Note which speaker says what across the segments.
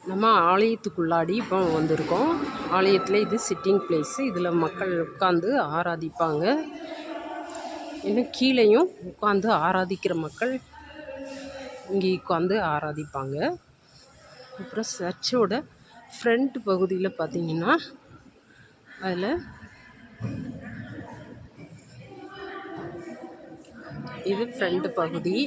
Speaker 1: நம்ம ஆலயத்துக்குள்ளாடி இப்போ வந்திருக்கோம். ஆலயத்தில் இது சிட்டிங் பிளேஸு. இதில் மக்கள் உட்காந்து ஆராதிப்பாங்க. இன்னும் கீழேயும் உட்காந்து ஆராதிக்கிற மக்கள் இங்கே உட்காந்து ஆராதிப்பாங்க. அப்புறம் சர்ச்சோட ஃப்ரண்ட் பகுதியில் பார்த்திங்கன்னா அதில் இது ஃப்ரண்ட் பகுதி.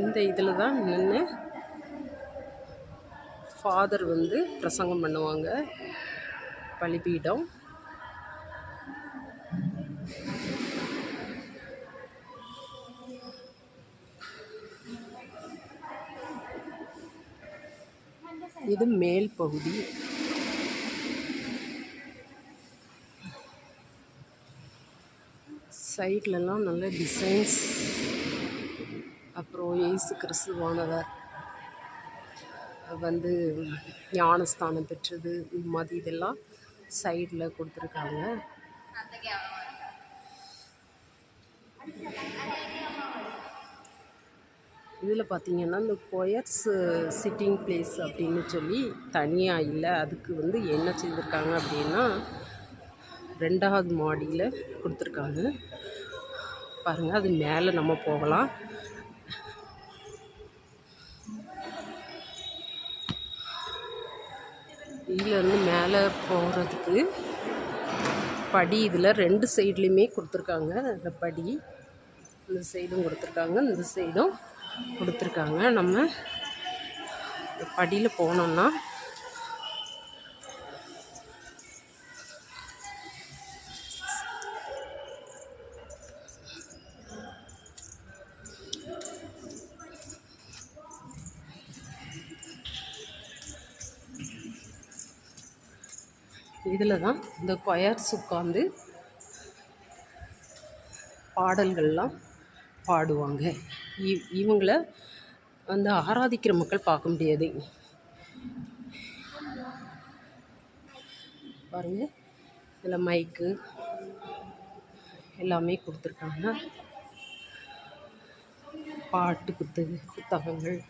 Speaker 1: இந்த இதில் தான் நின்று ஃபாதர் வந்து பிரசங்கம் பண்ணுவாங்க. பலிபீடம். இது மேல் பகுதி. சைட்லலாம் நல்ல டிசைன்ஸ். அப்புறம் இயேசு கிறிஸ்துவானவர் வந்து ஞானஸ்தானம் பெற்றது, இந்த மாதிரி இதெல்லாம் சைடில் கொடுத்துருக்காங்க. இதில் பார்த்திங்கன்னா இந்த கொயர்ஸ் சிட்டிங் பிளேஸ் அப்படின்னு சொல்லி தனியாக இல்லை. அதுக்கு வந்து என்ன செய்திருக்காங்க அப்படின்னா 2வது மாடியில் கொடுத்துருக்காங்க. பாருங்கள், அது மேலே நம்ம போகலாம். இதிலேருந்து மேலே போகிறதுக்கு படி இதில் 2 சைட்லேயுமே கொடுத்துருக்காங்க. அந்த படி இந்த சைடும் கொடுத்துருக்காங்க, இந்த சைடும் கொடுத்துருக்காங்க. நம்ம படியில் போனோம்னா இதில் தான் இந்த கொயர்ஸ் உட்காந்து பாடல்கள்லாம் பாடுவாங்க. இவங்கள வந்து ஆராதிக்கிற மக்கள் பார்க்க முடியாது. பாருங்கள், இதில் மைக்கு எல்லாமே கொடுத்துருக்காங்க. பாட்டு புத்தகங்கள்.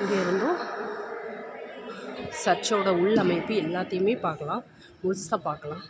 Speaker 1: இங்கே இருந்தும் சர்ச்சோட உள்ளமைப்பு எல்லாத்தையுமே பார்க்கலாம், முழுசாக பார்க்கலாம்.